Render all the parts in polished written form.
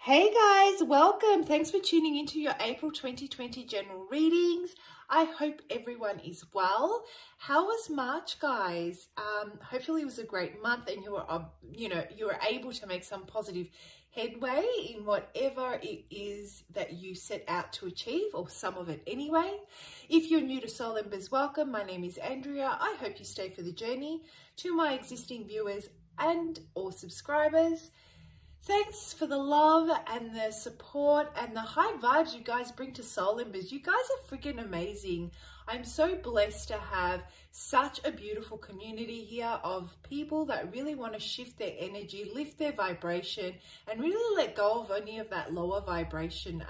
Hey guys, welcome. Thanks for tuning into your April 2020 general readings. I hope everyone is well. How was March, guys? Hopefully it was a great month and you were able to make some positive headway in whatever it is that you set out to achieve, or some of it anyway. If you're new to Soul Embers, welcome. My name is Andrea. I hope you stay for the journey. To my existing viewers and or subscribers, thanks for the love and the support and the high vibes you guys bring to Soul Embers. You guys are freaking amazing. I'm so blessed to have such a beautiful community here of people that really want to shift their energy, lift their vibration, and really let go of any of that lower vibration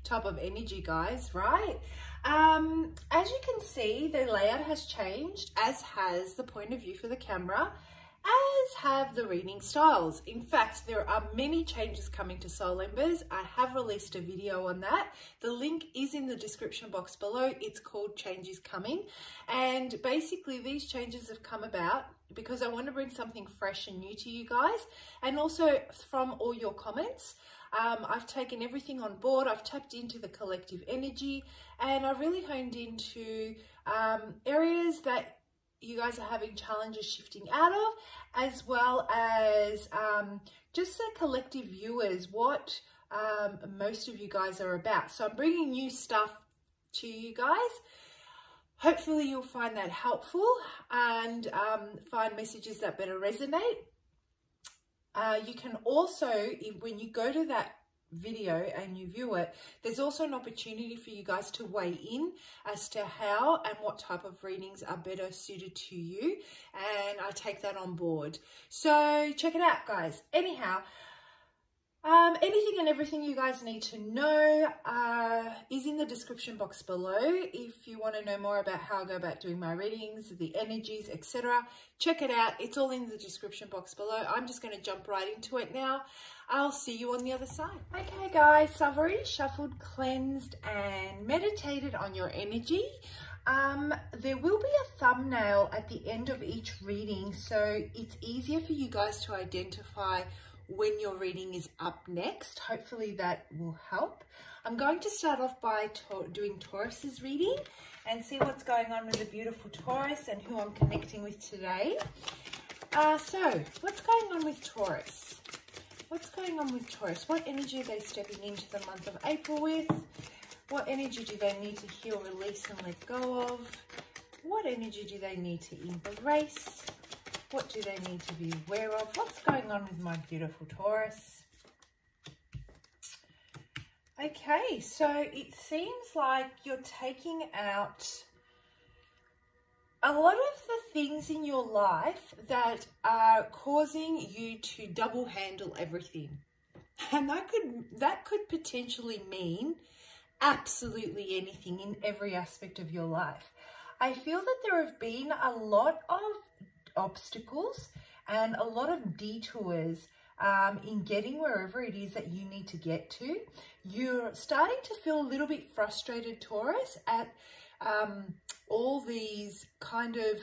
type of energy, guys, right? As you can see, the layout has changed, as has the point of view for the camera, as have the reading styles. In fact, there are many changes coming to Soul Embers. I have released a video on that. The link is in the description box below. It's called Changes Coming. And basically these changes have come about because I want to bring something fresh and new to you guys. And also from all your comments, I've taken everything on board. I've tapped into the collective energy and I've really honed into areas that you guys are having challenges shifting out of, as well as just the collective viewers, what most of you guys are about. So I'm bringing new stuff to you guys. Hopefully you'll find that helpful and find messages that better resonate. You can also, when you go to that video and you view it, there's also an opportunity for you guys to weigh in as to how and what type of readings are better suited to you, and I take that on board. So check it out, guys. Anyhow, anything and everything you guys need to know is in the description box below. If you want to know more about how I go about doing my readings, the energies, etc., check it out. It's all in the description box below. I'm just going to jump right into it now. I'll see you on the other side. Okay guys, so I've already shuffled, cleansed and meditated on your energy. There will be a thumbnail at the end of each reading, so it's easier for you guys to identify when your reading is up next. Hopefully that will help. I'm going to start off by doing Taurus's reading and see what's going on with the beautiful Taurus and who I'm connecting with today. So what's going on with Taurus? What's going on with Taurus? What energy are they stepping into the month of April with? What energy do they need to heal, release, and let go of? What energy do they need to embrace? What do they need to be aware of? What's going on with my beautiful Taurus? Okay, so it seems like you're taking out a lot of the things in your life that are causing you to double handle everything. And that could potentially mean absolutely anything in every aspect of your life. I feel that there have been a lot of obstacles and a lot of detours in getting wherever it is that you need to get to. You're starting to feel a little bit frustrated, Taurus, at all these kind of,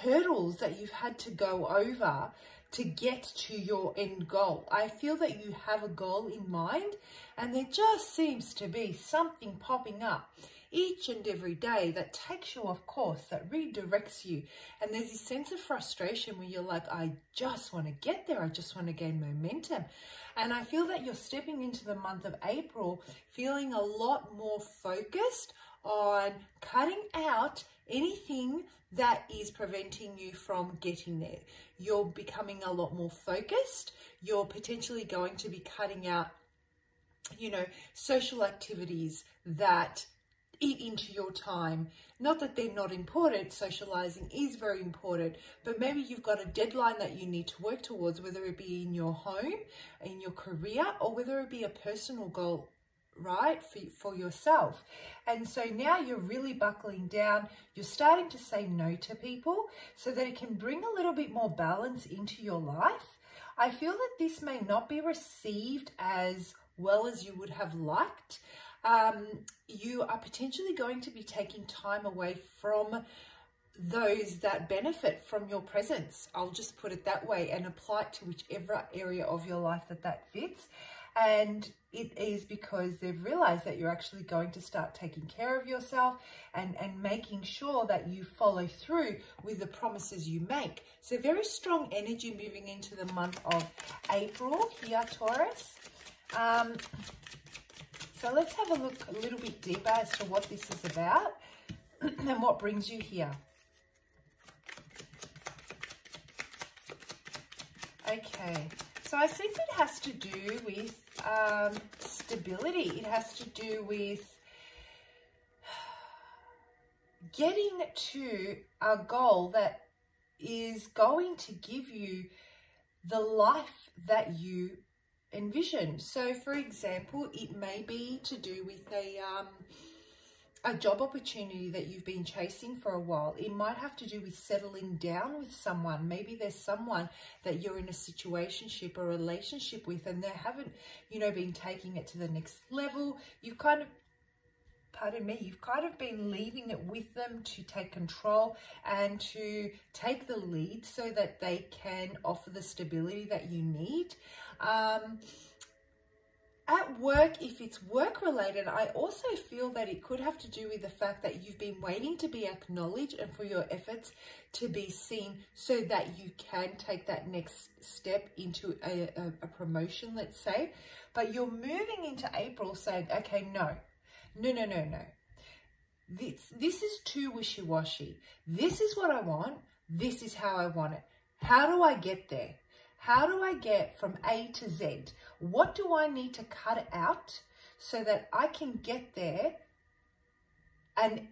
hurdles that you've had to go over to get to your end goal. I feel that you have a goal in mind and there just seems to be something popping up each and every day that takes you off course, that redirects you. And there's this sense of frustration where you're like, I just want to get there. I just want to gain momentum. And I feel that you're stepping into the month of April feeling a lot more focused on cutting out anything that is preventing you from getting there. You're becoming a lot more focused. You're potentially going to be cutting out, social activities that eat into your time. Not that they're not important. Socializing is very important, but maybe you've got a deadline that you need to work towards, whether it be in your home, in your career, or whether it be a personal goal, right, for yourself. And so now you're really buckling down. You're starting to say no to people so that it can bring a little bit more balance into your life. I feel that this may not be received as well as you would have liked. You are potentially going to be taking time away from those that benefit from your presence. I'll just put it that way, and apply it to whichever area of your life that fits. And it is because they've realized that you're actually going to start taking care of yourself and making sure that you follow through with the promises you make. So very strong energy moving into the month of April here, Taurus. So let's have a look a little bit deeper as to what this is about and what brings you here. Okay, so I think it has to do with stability. It has to do with getting to a goal that is going to give you the life that you envision. So, for example, it may be to do with a job opportunity that you've been chasing for a while. It might have to do with settling down with someone. Maybe there's someone that you're in a situationship or relationship with, and they haven't, you know, been taking it to the next level. You've kind of, pardon me, you've kind of been leaving it with them to take control and to take the lead so that they can offer the stability that you need. At work, if it's work related, I also feel that it could have to do with the fact that you've been waiting to be acknowledged and for your efforts to be seen so that you can take that next step into a promotion, let's say. But you're moving into April saying, okay, no. This is too wishy-washy. This is what I want. This is how I want it. How do I get there? How do I get from A to Z? What do I need to cut out so that I can get there and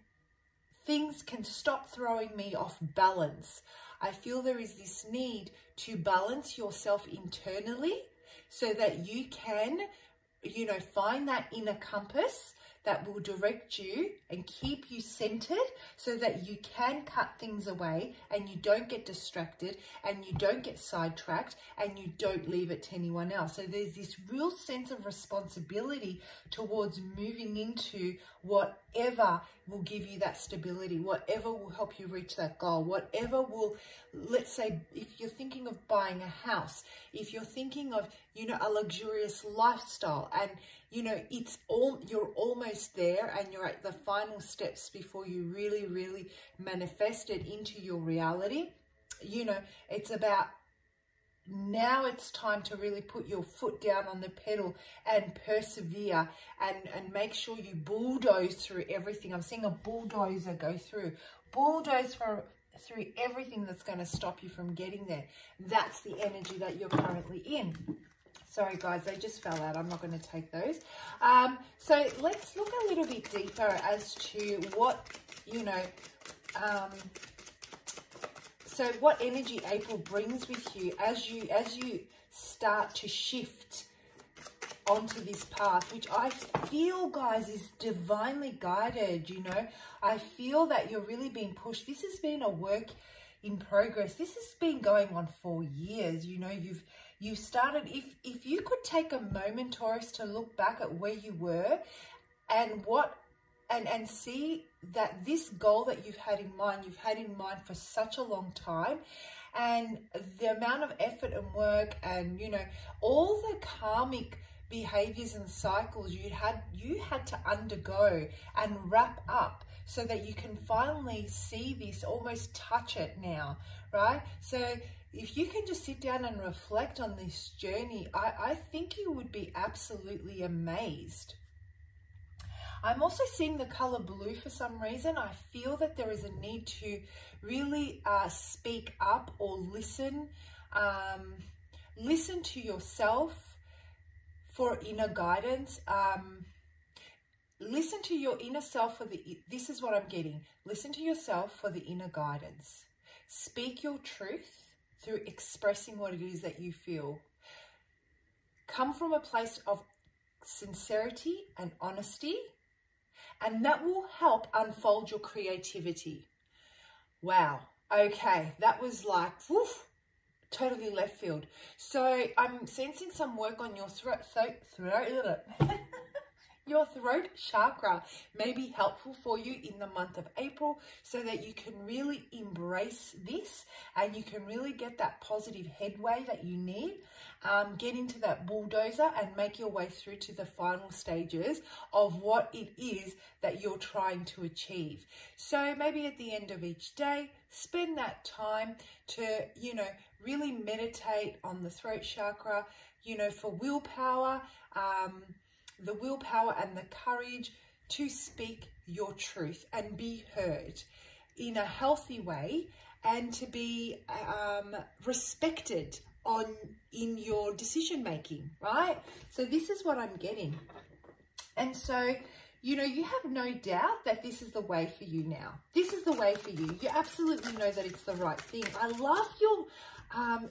things can stop throwing me off balance? I feel there is this need to balance yourself internally so that you can, you know, find that inner compass that will direct you and keep you centered so that you can cut things away and you don't get distracted and you don't get sidetracked and you don't leave it to anyone else. So there's this real sense of responsibility towards moving into whatever will give you that stability, whatever will help you reach that goal, whatever will, let's say, if you're thinking of buying a house, if you're thinking of, you know, a luxurious lifestyle, and you know, you're almost there and you're at the final steps before you really manifest it into your reality. You know, it's about now it's time to really put your foot down on the pedal and persevere and make sure you bulldoze through everything. I'm seeing a bulldozer go through. Bulldoze through everything that's going to stop you from getting there. That's the energy that you're currently in. Sorry guys, they just fell out. I'm not going to take those. So let's look a little bit deeper as to what, you know, so what energy April brings with you as you start to shift onto this path, which I feel, guys, is divinely guided. You know, I feel that you're really being pushed. This has been a work in progress. This has been going on for years. You know, you've started, if you could take a moment, Taurus, to look back at where you were and and see that this goal that you've had in mind for such a long time, and the amount of effort and work and, you know, all the karmic behaviors and cycles you had to undergo and wrap up so that you can finally see this, almost touch it now, right? So if you can just sit down and reflect on this journey, I think you would be absolutely amazed. I'm also seeing the color blue for some reason. I feel that there is a need to really speak up or listen. Listen to yourself for inner guidance. Listen to your inner self for this is what I'm getting. Listen to yourself for the inner guidance. Speak your truth through expressing what it is that you feel. Come from a place of sincerity and honesty, and that will help unfold your creativity. Wow. Okay, that was like, woof, totally left field. So I'm sensing some work on your throat. Your throat chakra may be helpful for you in the month of April so that you can really embrace this and you can really get that positive headway that you need. Get into that bulldozer and make your way through to the final stages of what it is that you're trying to achieve. So maybe at the end of each day, spend that time to, you know, really meditate on the throat chakra, you know, for willpower, the willpower and the courage to speak your truth and be heard in a healthy way and to be respected in your decision making, right? So this is what I'm getting. And so, you know, you have no doubt that this is the way for you now. This is the way for you. You absolutely know that it's the right thing. I love your,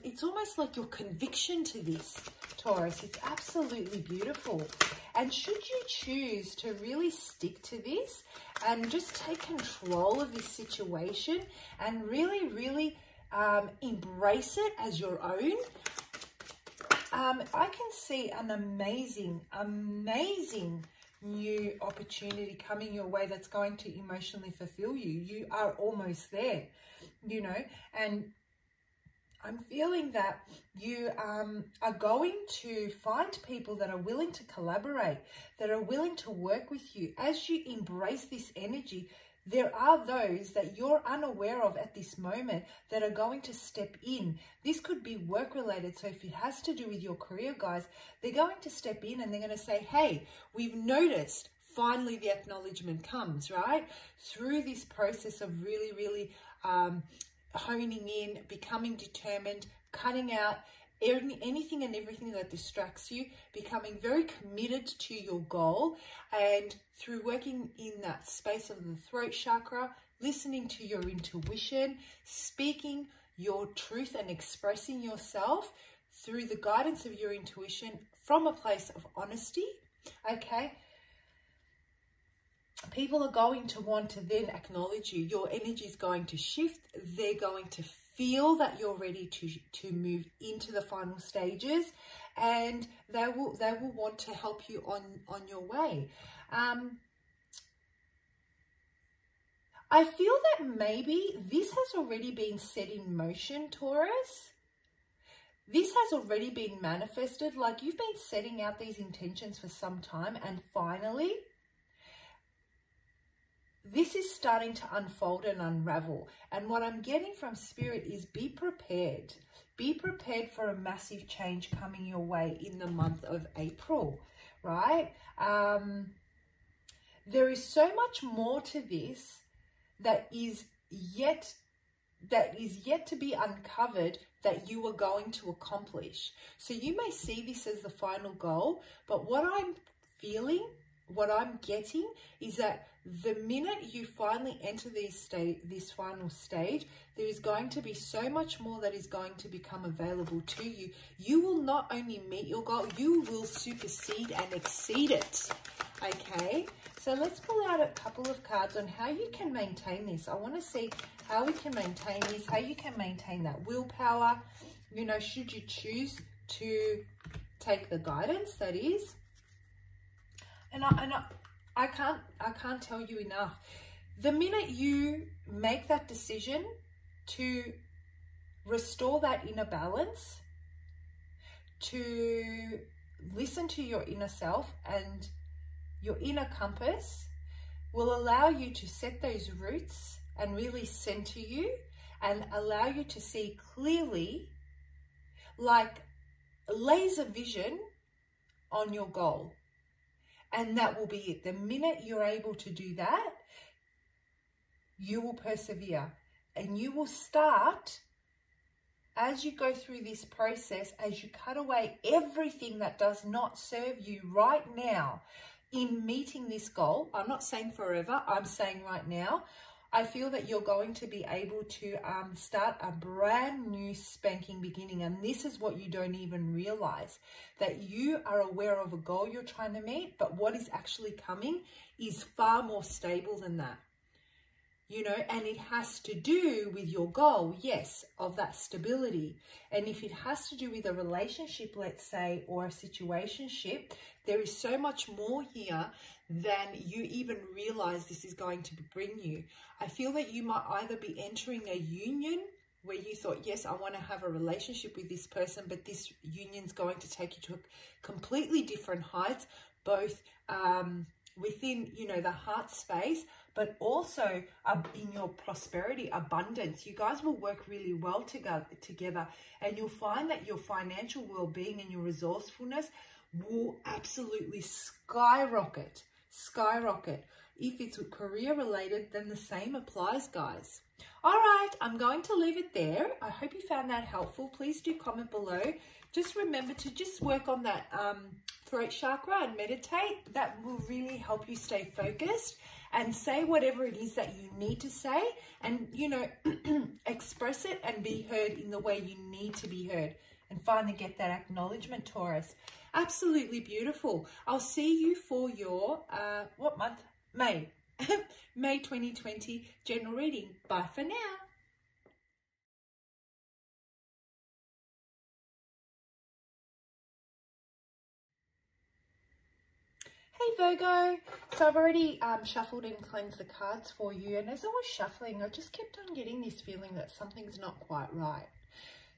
it's almost like your conviction to this, Taurus. It's absolutely beautiful. And should you choose to really stick to this and just take control of this situation and really, really embrace it as your own, I can see an amazing, amazing new opportunity coming your way that's going to emotionally fulfill you. You are almost there, you know, and I'm feeling that you are going to find people that are willing to collaborate, that are willing to work with you. As you embrace this energy, there are those that you're unaware of at this moment that are going to step in. This could be work related. So if it has to do with your career, guys, they're going to step in and they're going to say, hey, we've noticed. Finally, the acknowledgement comes, right? Through this process of really, really honing in, becoming determined, cutting out anything and everything that distracts you, becoming very committed to your goal, and through working in that space of the throat chakra, listening to your intuition, speaking your truth and expressing yourself through the guidance of your intuition from a place of honesty, okay? People are going to want to then acknowledge you. Your energy is going to shift. They're going to feel that you're ready to move into the final stages, and they will want to help you on your way. I feel that maybe this has already been set in motion, Taurus. This has already been manifested. Like, you've been setting out these intentions for some time, and finally this is starting to unfold and unravel. And what I'm getting from Spirit is be prepared. Be prepared for a massive change coming your way in the month of April, right? There is so much more to this that is yet to be uncovered that you are going to accomplish. So you may see this as the final goal, but what I'm feeling, what I'm getting is that the minute you finally enter this final stage, there is going to be so much more that is going to become available to you. You will not only meet your goal, you will supersede and exceed it, okay? So let's pull out a couple of cards on how you can maintain this. I want to see how we can maintain this, how you can maintain that willpower, you know, should you choose to take the guidance, that is. And I can't tell you enough. The minute you make that decision to restore that inner balance, to listen to your inner self and your inner compass, will allow you to set those roots and really center you and allow you to see clearly, like laser vision, on your goal. And that will be it. The minute you're able to do that, you will persevere and you will start, as you go through this process, as you cut away everything that does not serve you right now in meeting this goal. I'm not saying forever, I'm saying right now. I feel that you're going to be able to start a brand new spanking beginning. And this is what you don't even realize, that you are aware of a goal you're trying to meet, but what is actually coming is far more stable than that. you know, and it has to do with your goal, yes, of that stability. And if it has to do with a relationship, let's say, or a situationship, there is so much more here than you even realize this is going to bring you. I feel that you might either be entering a union where you thought, yes, I want to have a relationship with this person, but this union's going to take you to completely different heights, both within, you know, the heart space, but also in your prosperity, abundance. You guys will work really well together, and you'll find that your financial well-being and your resourcefulness will absolutely skyrocket. If it's career related, then the same applies, guys. All right, I'm going to leave it there. I hope you found that helpful. Please do comment below. Just remember to just work on that throat chakra and meditate. That will really help you stay focused and say whatever it is that you need to say, and, you know, express it and be heard in the way you need to be heard, and finally get that acknowledgement, Taurus. Absolutely beautiful. I'll see you for your, what month? May. May 2020 general reading. Bye for now. Hey Virgo, so I've already shuffled and cleansed the cards for you, and as I was shuffling, I just kept on getting this feeling that something's not quite right.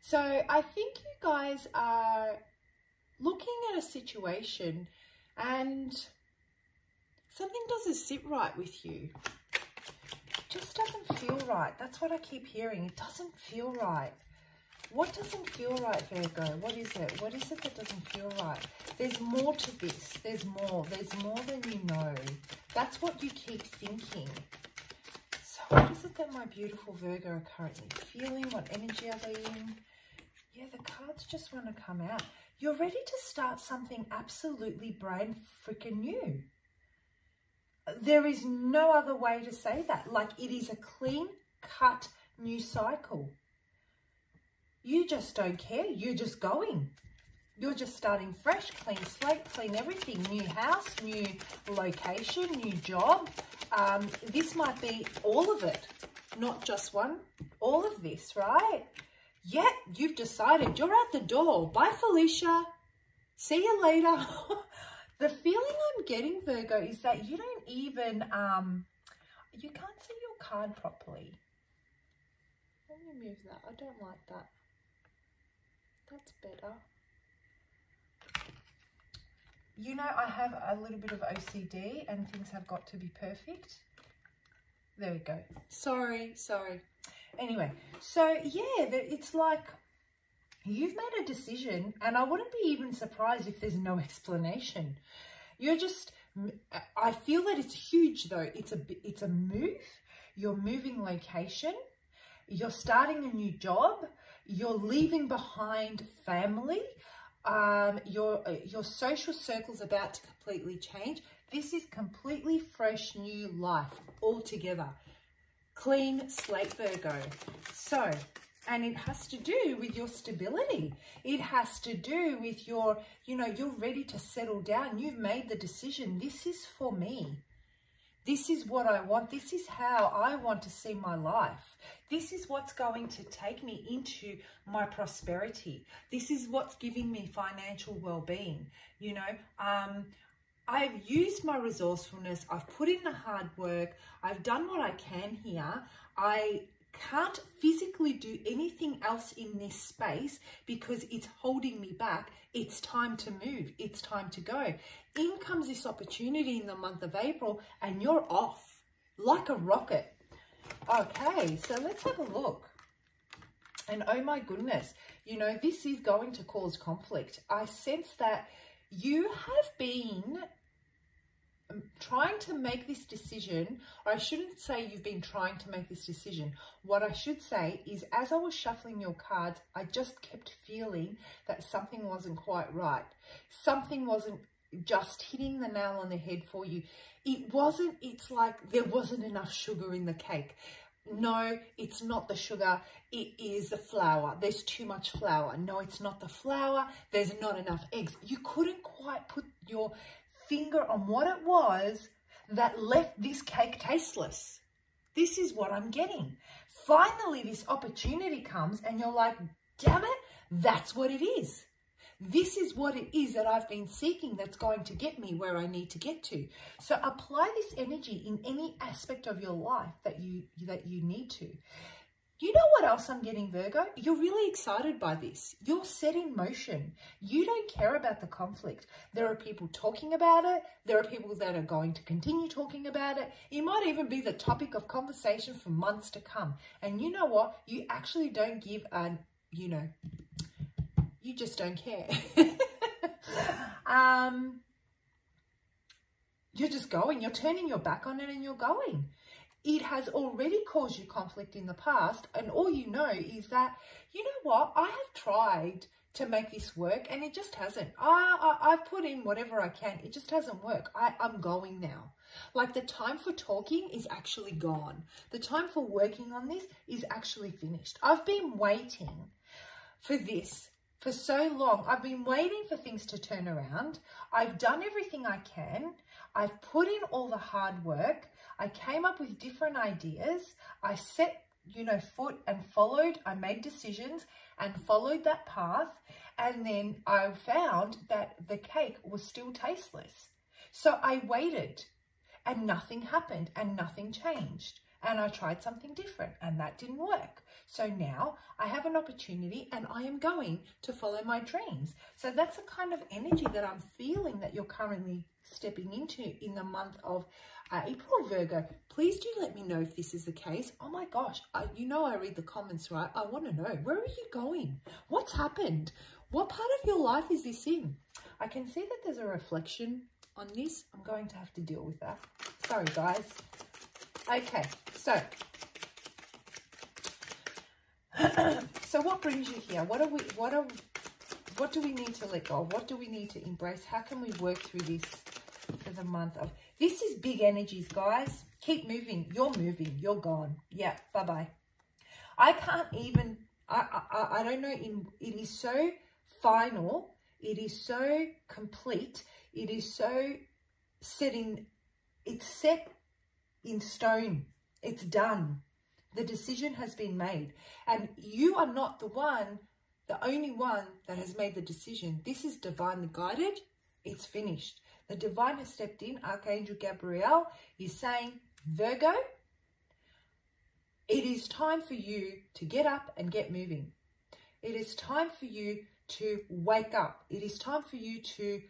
So I think you guys are looking at a situation and something doesn't sit right with you. It just doesn't feel right. That's what I keep hearing. It doesn't feel right. What doesn't feel right, Virgo? What is it? What is it that doesn't feel right? There's more to this. There's more. There's more than you know. That's what you keep thinking. So what is it that my beautiful Virgo are currently feeling? What energy are they in? Yeah, the cards just want to come out. You're ready to start something absolutely brand freaking new. There is no other way to say that. Like, it is a clean-cut new cycle. You just don't care. You're just going. You're just starting fresh, clean slate, clean everything. New house, new location, new job. This might be all of it, not just one. All of this, right? Yeah, you've decided. You're at the door. Bye, Felicia. See you later. The feeling I'm getting, Virgo, is that you don't even, you can't see your card properly. Let me move that. I don't like that. That's better. You know, I have a little bit of OCD and things have got to be perfect. There we go. Sorry. Anyway, so yeah, it's like you've made a decision, and I wouldn't be even surprised if there's no explanation. You're just, I feel that it's huge though. It's a move. You're moving location. You're starting a new job. You're leaving behind family. Your social circle's about to completely change. This is completely fresh new life altogether. Clean slate, Virgo. So, and it has to do with your stability. It has to do with your, you know, you're ready to settle down. You've made the decision. This is for me. This is what I want. This is how I want to see my life. This is what's going to take me into my prosperity. This is what's giving me financial well-being. You know, I've used my resourcefulness. I've put in the hard work. I've done what I can here. I can't physically do anything else in this space because it's holding me back. It's time to move. It's time to go. In comes this opportunity in the month of April, and you're off like a rocket. Okay, so let's have a look. And oh my goodness, you know, this is going to cause conflict. I sense that you have been trying to make this decision, or I shouldn't say you've been trying to make this decision. What I should say is, as I was shuffling your cards, I just kept feeling that something wasn't quite right. Something wasn't just hitting the nail on the head for you. It wasn't, it's like there wasn't enough sugar in the cake. No, it's not the sugar, it is the flour. There's too much flour. No, it's not the flour. There's not enough eggs. You couldn't quite put your finger on what it was that left this cake tasteless. This is what I'm getting. Finally, this opportunity comes and you're like, damn it, that's what it is. This is what it is that I've been seeking that's going to get me where I need to get to. So apply this energy in any aspect of your life that you need to. You know what else I'm getting, Virgo? You're really excited by this. You're set in motion. You don't care about the conflict. There are people talking about it. There are people that are going to continue talking about it. It might even be the topic of conversation for months to come. And you know what? You actually don't give an, you just don't care. You're just going. You're turning your back on it and you're going. It has already caused you conflict in the past, and all you know is that, you know what, I have tried to make this work and it just hasn't. I've put in whatever I can. It just hasn't worked. I'm going now. Like, the time for talking is actually gone. The time for working on this is actually finished. I've been waiting for this for so long. I've been waiting for things to turn around. I've done everything I can. I've put in all the hard work. I came up with different ideas. I set, foot and followed. I made decisions and followed that path. And then I found that the cake was still tasteless. So I waited and nothing happened and nothing changed. And I tried something different and that didn't work. So now I have an opportunity and I am going to follow my dreams. So that's the kind of energy that I'm feeling that you're currently stepping into in the month of April, Virgo. Please do let me know if this is the case. Oh my gosh, I read the comments, right? I want to know, where are you going? What's happened? What part of your life is this in? I can see that there's a reflection on this. I'm going to have to deal with that. Sorry, guys. Okay, so so what brings you here? What do we need to let go of? What do we need to embrace? How can we work through this for the month of... This is big energies, guys. Keep moving. You're moving. You're gone. Yeah, bye-bye. I can't even... I don't know. It is so final. It is so complete. It is so it's set in stone. It's done. The decision has been made. And you are not the only one that has made the decision. This is divinely guided. It's finished. The divine has stepped in. Archangel Gabriel is saying, Virgo, it is time for you to get up and get moving. It is time for you to wake up. It is time for you to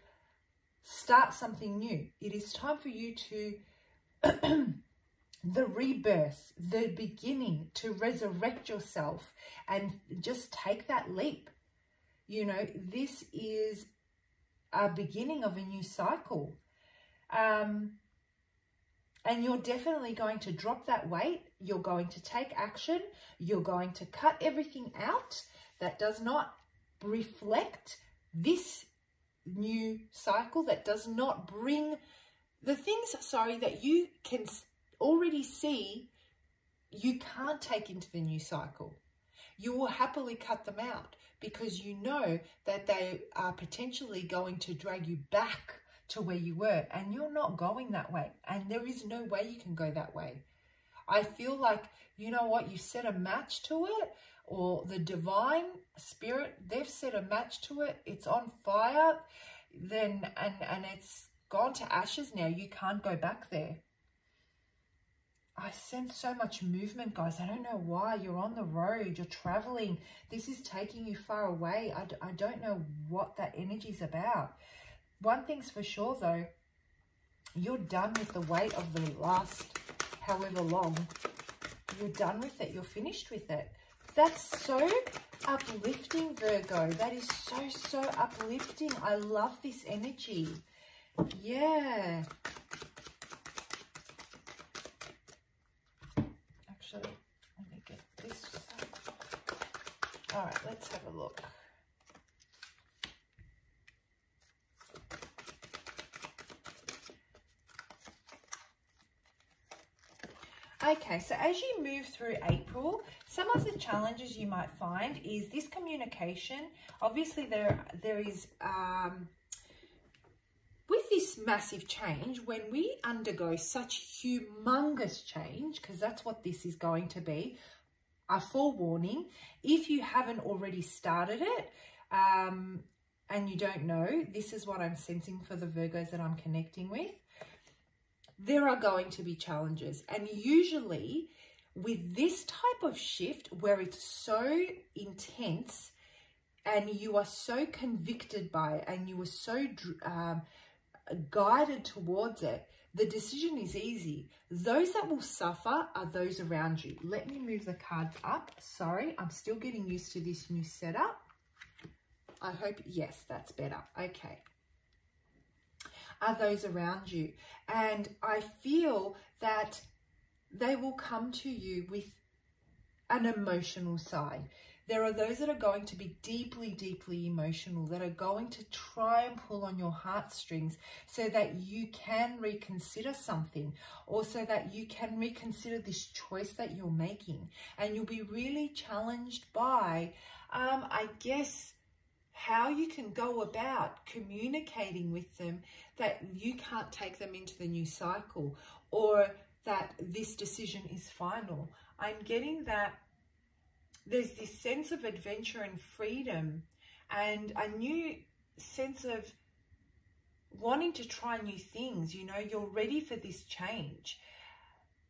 start something new. It is time for you to, the rebirth, the beginning, to resurrect yourself and just take that leap. This is a beginning of a new cycle. And you're definitely going to drop that weight. You're going to take action. You're going to cut everything out that does not reflect this new cycle, that does not bring the things, that you can already see you can't take into the new cycle. You will happily cut them out because you know that they are potentially going to drag you back to where you were, and you're not going that way, and there is no way you can go that way. I feel like, you know what, you set a match to it, or the divine spirit, they've set a match to it, it's on fire, then and it's gone to ashes now. You can't go back there. I sense so much movement, guys. I don't know why. You're on the road. You're traveling. This is taking you far away. I don't know what that energy is about. One thing's for sure, though. You're done with the weight of the last however long. You're done with it. You're finished with it. That's so uplifting, Virgo. That is so uplifting. I love this energy. Yeah. Actually, let me get this. All right, let's have a look. Okay, so as you move through April, some of the challenges you might find is this communication. Obviously, there is with this massive change, when we undergo such humongous change, because that's what this is going to be, a forewarning, if you haven't already started it, and you don't know, this is what I'm sensing for the Virgos that I'm connecting with. There are going to be challenges, and usually with this type of shift where it's so intense and you are so convicted by it and you are so guided towards it, the decision is easy. Those that will suffer are those around you. Let me move the cards up. Sorry, I'm still getting used to this new setup. I hope, yes, that's better. Okay. Are those around you. And I feel that they will come to you with an emotional side. There are those that are going to be deeply, deeply emotional, that are going to try and pull on your heartstrings so that you can reconsider something, or so that you can reconsider this choice that you're making. And you'll be really challenged by, I guess, how you can go about communicating with them that you can't take them into the new cycle, or that this decision is final. I'm getting that there's this sense of adventure and freedom and a new sense of wanting to try new things. You know, you're ready for this change.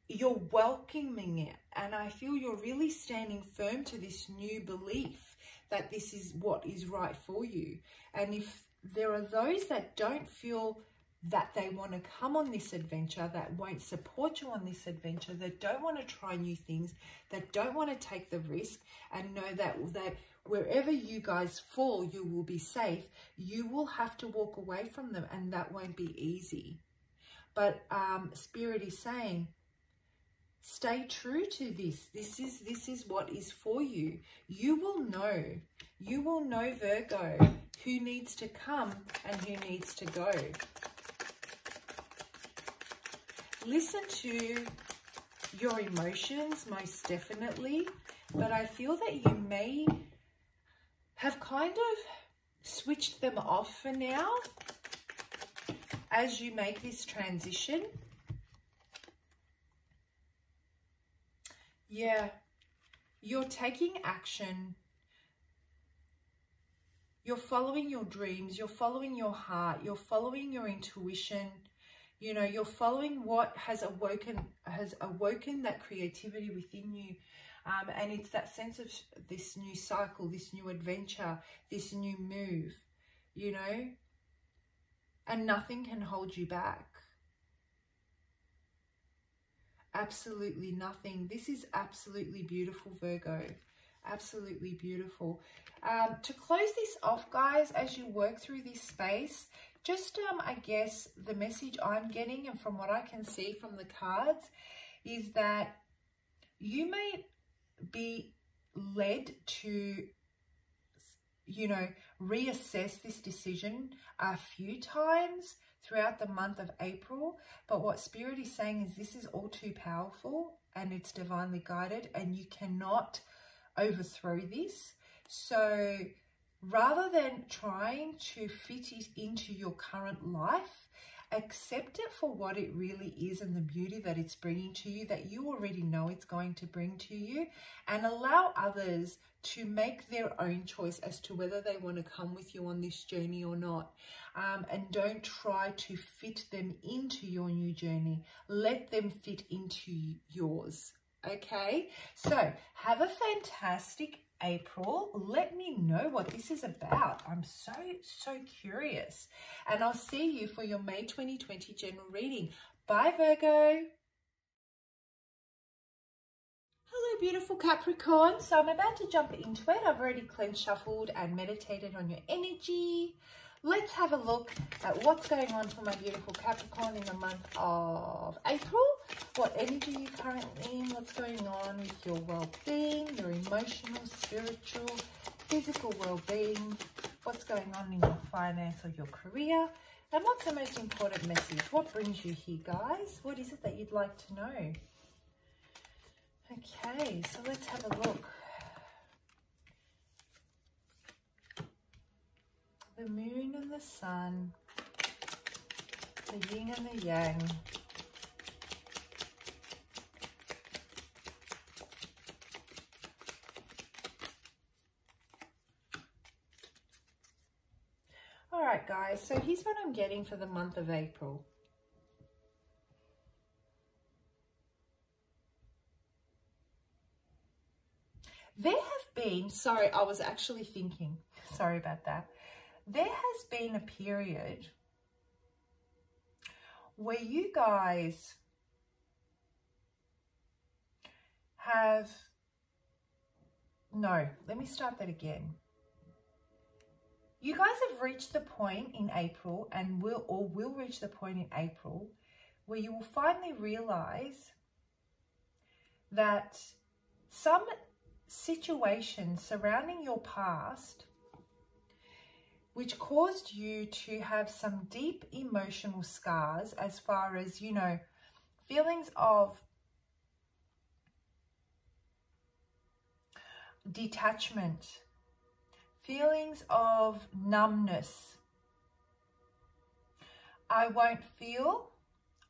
You're welcoming it. And I feel you're really standing firm to this new belief that this is what is right for you. And if there are those that don't feel that they want to come on this adventure, that won't support you on this adventure, that don't want to try new things, that don't want to take the risk and know that wherever you guys fall, you will be safe, you will have to walk away from them, and that won't be easy. But Spirit is saying, stay true to this. This is what is for you. You will know, Virgo, who needs to come and who needs to go. Listen to your emotions, most definitely, but I feel that you may have kind of switched them off for now as you make this transition. Yeah, you're taking action. You're following your dreams. You're following your heart. You're following your intuition. You know, you're following what has awoken that creativity within you. And it's that sense of this new cycle, this new adventure, this new move, you know, and nothing can hold you back. Absolutely nothing. This is absolutely beautiful, Virgo. Absolutely beautiful. To close this off, guys, as you work through this space, just I guess the message I'm getting, and from what I can see from the cards, is that you may be led to, you know, reassess this decision a few times throughout the month of April. But what Spirit is saying is this is all too powerful and it's divinely guided, and you cannot overthrow this. So rather than trying to fit it into your current life, accept it for what it really is and the beauty that it's bringing to you, that you already know it's going to bring to you, and allow others to make their own choice as to whether they want to come with you on this journey or not. And don't try to fit them into your new journey. Let them fit into yours. Okay, so have a fantastic April. Let me know what this is about. I'm so curious. And I'll see you for your May 2020 general reading. Bye, Virgo. Hello, beautiful Capricorn. So I'm about to jump into it. I've already cleansed, shuffled, and meditated on your energy. Let's have a look at what's going on for my beautiful Capricorn in the month of April. What energy are you currently in? What's going on with your well-being, your emotional, spiritual, physical well-being? What's going on in your finance or your career? And what's the most important message? What brings you here, guys? What is it that you'd like to know? Okay, so let's have a look. The moon and the sun. The yin and the yang. All right, guys, so here's what I'm getting for the month of April. There have been, sorry, I was actually thinking, sorry about that. There has been a period where you guys have, no, let me start that again. You guys have reached the point in April and will reach the point in April where you will finally realize that some situations surrounding your past which caused you to have some deep emotional scars as far as, you know, feelings of detachment, feelings of numbness. I won't feel,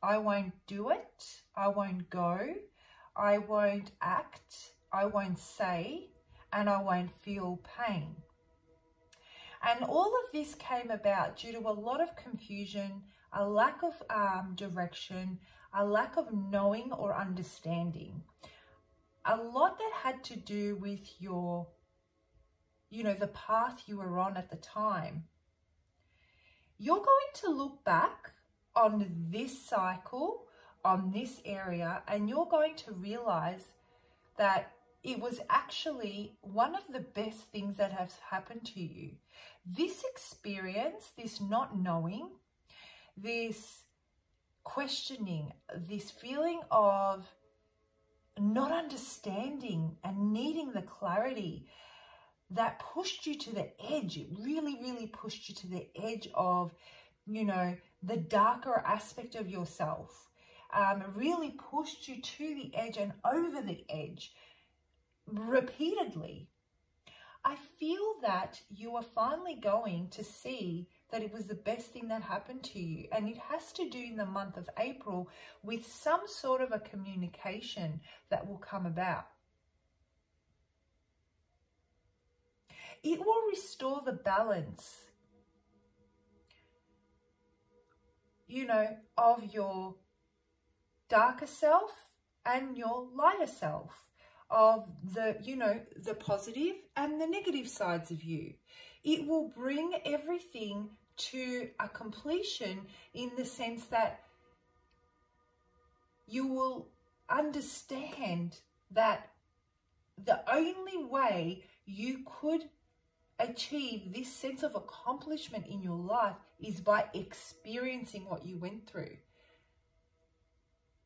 I won't do it, I won't go, I won't act, I won't say, and I won't feel pain. And all of this came about due to a lot of confusion, a lack of direction, a lack of knowing or understanding. A lot that had to do with your, you know, the path you were on at the time. You're going to look back on this cycle, on this area, and you're going to realize that it was actually one of the best things that has happened to you. This experience, this not knowing, this questioning, this feeling of not understanding and needing the clarity that pushed you to the edge. It really, really pushed you to the edge of, you know, the darker aspect of yourself. Really pushed you to the edge and over the edge repeatedly. I feel that you are finally going to see that it was the best thing that happened to you. And it has to do in the month of April with some sort of a communication that will come about. It will restore the balance, you know, of your darker self and your lighter self, of the, you know, the positive and the negative sides of you. It will bring everything to a completion in the sense that you will understand that the only way you could achieve this sense of accomplishment in your life is by experiencing what you went through.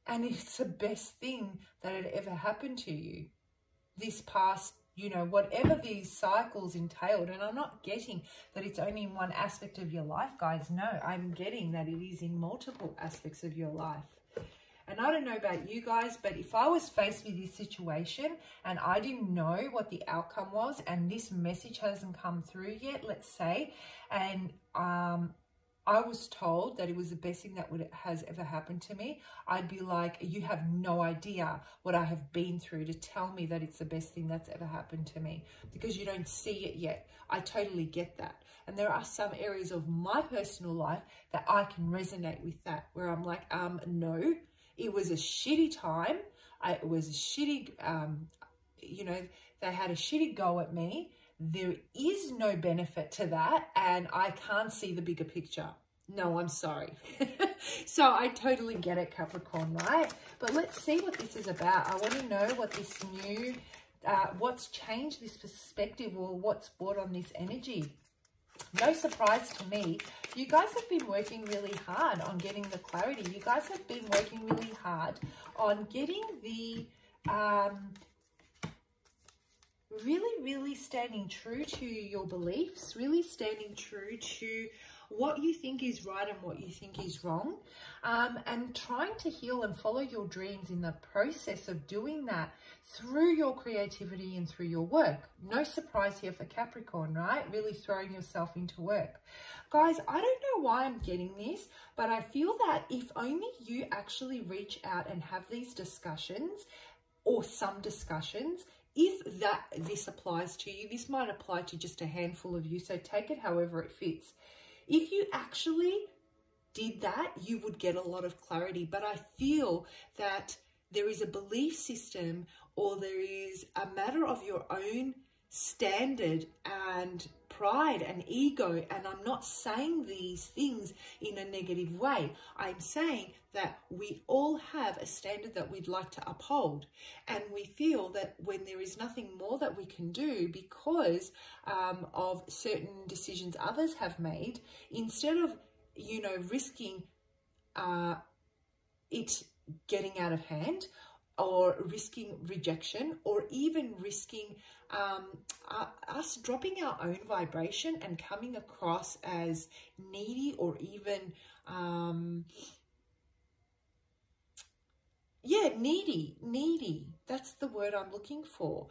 And it's the best thing that had ever happened to you this past, you know, whatever these cycles entailed. And I'm not getting that it's only in one aspect of your life, guys. No, I'm getting that it is in multiple aspects of your life. And I don't know about you guys, but if I was faced with this situation and I didn't know what the outcome was and this message hasn't come through yet, let's say, and I was told that it was the best thing that has ever happened to me, I'd be like, you have no idea what I have been through to tell me that it's the best thing that's ever happened to me, because you don't see it yet. I totally get that. And there are some areas of my personal life that I can resonate with that, where I'm like, no, it was a shitty time. It was a shitty, you know, they had a shitty go at me. There is no benefit to that, and I can't see the bigger picture. No, I'm sorry. So I totally get it, Capricorn, right? But let's see what this is about. I want to know what this new, what's changed this perspective, or what's brought on this energy. No surprise to me, you guys have been working really hard on getting the clarity. You guys have been working really hard on getting the, really standing true to your beliefs, really standing true to what you think is right and what you think is wrong, and trying to heal and follow your dreams in the process of doing that through your creativity and through your work. No surprise here for Capricorn, right? Really throwing yourself into work. Guys, I don't know why I'm getting this, but I feel that if only you actually reach out and have these discussions, or some discussions, if this applies to you, this might apply to just a handful of you, so take it however it fits. If you actually did that, you would get a lot of clarity. But I feel that there is a belief system, or there is a matter of your own standard and pride and ego, and I'm not saying these things in a negative way. I'm saying that we all have a standard that we'd like to uphold, and we feel that when there is nothing more that we can do because of certain decisions others have made, instead of, you know, risking it getting out of hand, or risking rejection, or even risking us dropping our own vibration and coming across as needy, or even needy, that's the word I'm looking for.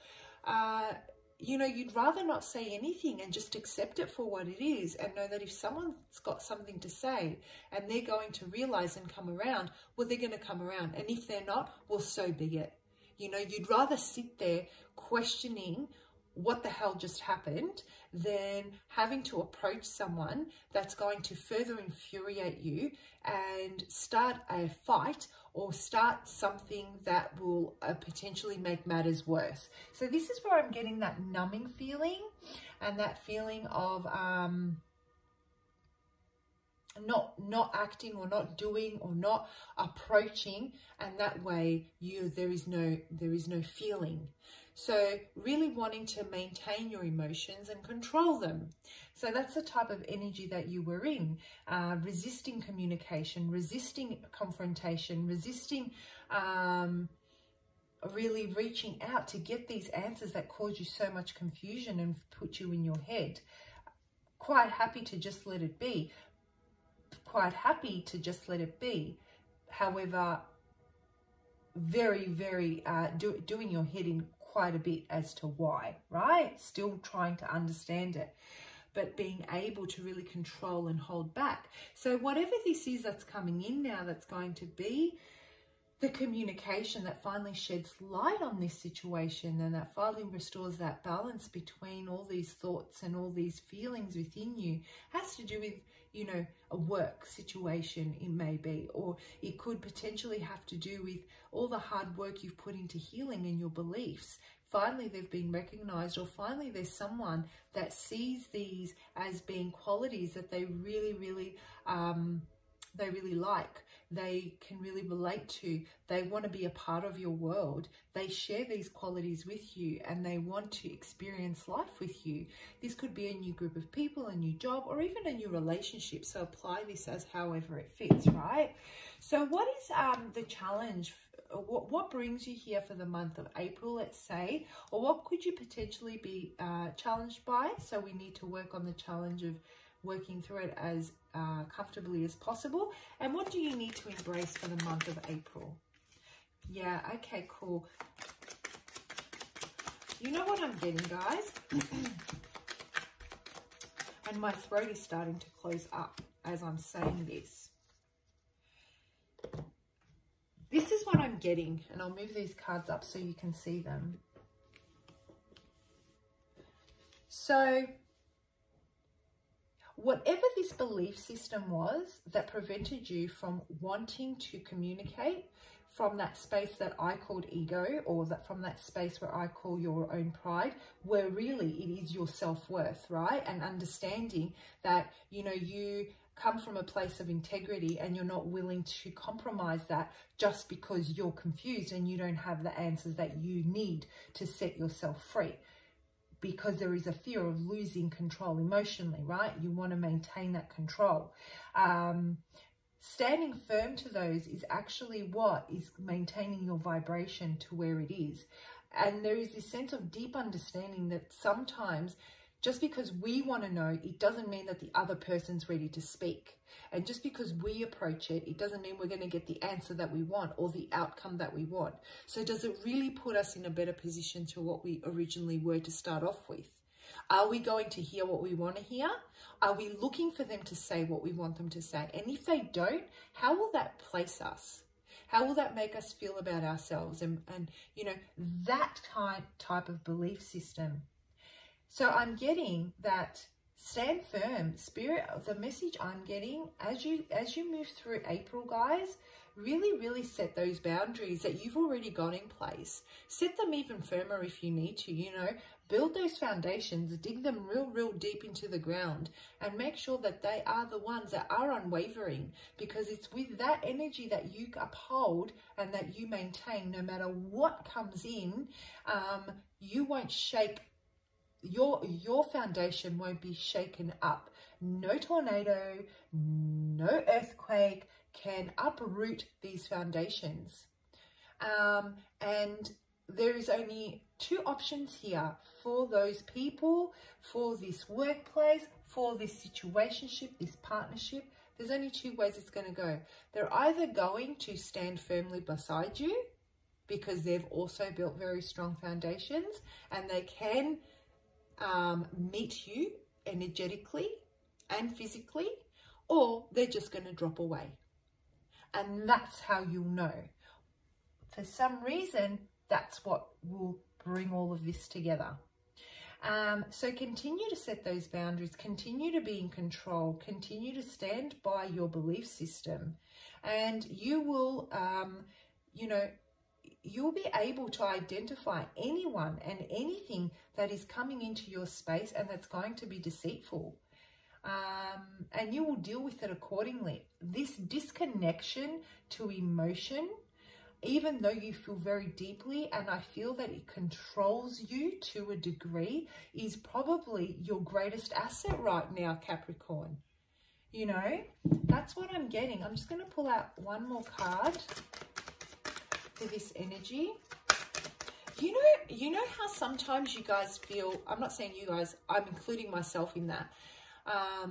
You know, you'd rather not say anything and just accept it for what it is, and know that if someone's got something to say and they're going to realize and come around, well, they're going to come around. And if they're not, well, so be it. You know, you'd rather sit there questioning what the hell just happened than having to approach someone that's going to further infuriate you and start a fight, or start something that will potentially make matters worse. So this is where I'm getting that numbing feeling, and that feeling of not acting, or not doing, or not approaching, and that way there is no feeling. So really wanting to maintain your emotions and control them. So that's the type of energy that you were in, resisting communication, resisting confrontation, resisting really reaching out to get these answers that cause you so much confusion and put you in your head. Quite happy to just let it be. Quite happy to just let it be. However, very, very doing your head in quite a bit as to why, right? Still trying to understand it, but being able to really control and hold back. So whatever this is that's coming in now, that's going to be the communication that finally sheds light on this situation, and that finally restores that balance between all these thoughts and all these feelings within you, has to do with, you know, a work situation, it may be, or it could potentially have to do with all the hard work you've put into healing and your beliefs. Finally, they've been recognized, or finally there's someone that sees these as being qualities that they really, really like. They can really relate to. They want to be a part of your world. They share these qualities with you, and they want to experience life with you. This could be a new group of people, a new job, or even a new relationship. So apply this as however it fits, right? So what is the challenge? What brings you here for the month of April, let's say? Or what could you potentially be challenged by? So we need to work on the challenge of working through it as comfortably as possible. And what do you need to embrace for the month of April? Yeah, okay, cool. You know what I'm getting, guys? And my throat is starting to close up as I'm saying this. This is what I'm getting, and I'll move these cards up so you can see them. So whatever this belief system was that prevented you from wanting to communicate from that space that I called ego, or that from that space where I call your own pride, where really it is your self-worth, right? And understanding that, you know, you come from a place of integrity, and you're not willing to compromise that just because you're confused and you don't have the answers that you need to set yourself free. Because there is a fear of losing control emotionally, right? You want to maintain that control. Standing firm to those is actually what is maintaining your vibration to where it is. And there is this sense of deep understanding that sometimes Just because we want to know, it doesn't mean that the other person's ready to speak. And just because we approach it, it doesn't mean we're going to get the answer that we want or the outcome that we want. So does it really put us in a better position to what we originally were to start off with? Are we going to hear what we want to hear? Are we looking for them to say what we want them to say? And if they don't, how will that place us? How will that make us feel about ourselves? And you know, that type of belief system. So I'm getting that stand firm, Spirit. The message I'm getting as you move through April, guys, really set those boundaries that you've already got in place. Set them even firmer if you need to, you know. Build those foundations, dig them real deep into the ground, and make sure that they are the ones that are unwavering, because it's with that energy that you uphold and that you maintain no matter what comes in. You won't shake. Your foundation won't be shaken up. No tornado, no earthquake can uproot these foundations. And there is only two options here for those people, for this workplace, for this situationship, this partnership. There's only two ways it's going to go. They're either going to stand firmly beside you because they've also built very strong foundations and they can meet you energetically and physically, or they're just going to drop away. And that's how you'll know. For some reason, that's what will bring all of this together. So continue to set those boundaries, continue to be in control, continue to stand by your belief system, and you will, you know, you'll be able to identify anyone and anything that is coming into your space and that's going to be deceitful. And you will deal with it accordingly. This disconnection to emotion, even though you feel very deeply, and I feel that it controls you to a degree, is probably your greatest asset right now, Capricorn. You know, that's what I'm getting. I'm just going to pull out one more card for this energy. You know how sometimes you guys feel, I'm not saying you guys, I'm including myself in that. I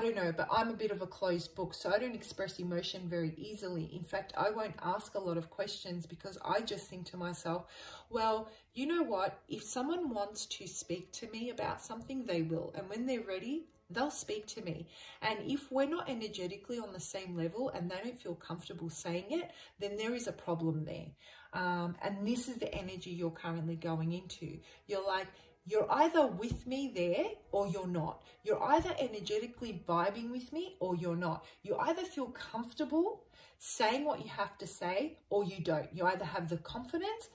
don't know, but I'm a bit of a closed book, so I don't express emotion very easily. In fact, I won't ask a lot of questions because I just think to myself, well, you know what? If someone wants to speak to me about something, they will. And when they're ready, they'll speak to me. And if we're not energetically on the same level and they don't feel comfortable saying it, then there is a problem there. And this is the energy you're currently going into. You're like, you're either with me there or you're not. You're either energetically vibing with me or you're not. You either feel comfortable saying what you have to say or you don't. You either have the confidence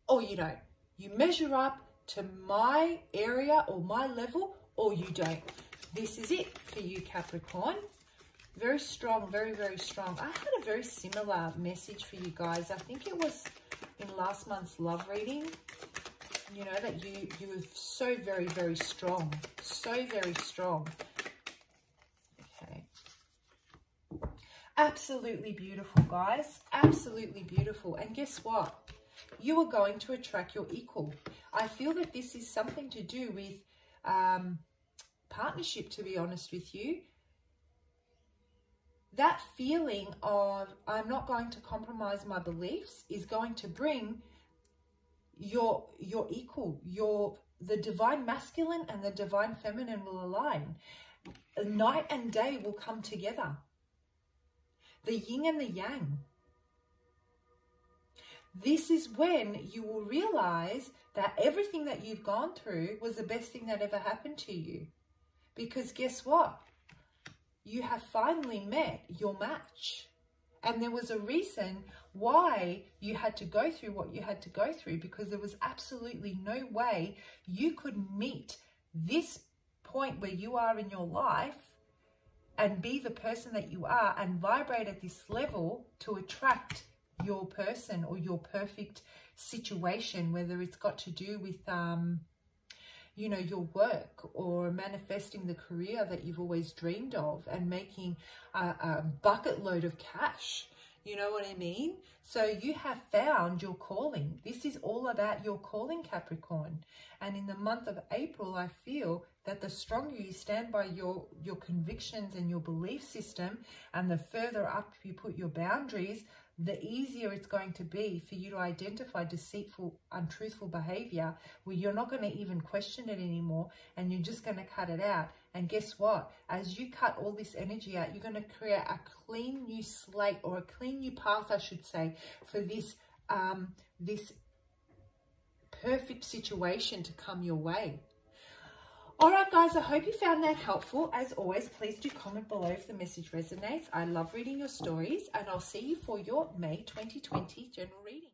or you don't. You measure up to my area or my level or you don't. This is it for you, Capricorn. Very strong, very strong. I had a very similar message for you guys. I think it was in last month's love reading. You know, that you were so very strong. So very strong. Okay. Absolutely beautiful, guys. Absolutely beautiful. And guess what? You are going to attract your equal. I feel that this is something to do with partnership, to be honest with you. That feeling of I'm not going to compromise my beliefs is going to bring your equal, the divine masculine and the divine feminine will align. Night and day will come together. The yin and the yang. This is when you will realize that everything that you've gone through was the best thing that ever happened to you. Because guess what? You have finally met your match. And there was a reason why you had to go through what you had to go through, because there was absolutely no way you could meet this point where you are in your life and be the person that you are and vibrate at this level to attract your person or your perfect situation, whether it's got to do with you know, your work or manifesting the career that you've always dreamed of and making a bucket load of cash. You know what I mean? So you have found your calling. This is all about your calling, Capricorn. And in the month of April, I feel that the stronger you stand by your convictions and your belief system, and the further up you put your boundaries, the easier it's going to be for you to identify deceitful, untruthful behavior where you're not going to even question it anymore, and you're just going to cut it out. And guess what? As you cut all this energy out, you're going to create a clean new slate, or a clean new path, I should say, for this this perfect situation to come your way. All right, guys, I hope you found that helpful. As always, please do comment below if the message resonates. I love reading your stories, and I'll see you for your May 2020 general reading.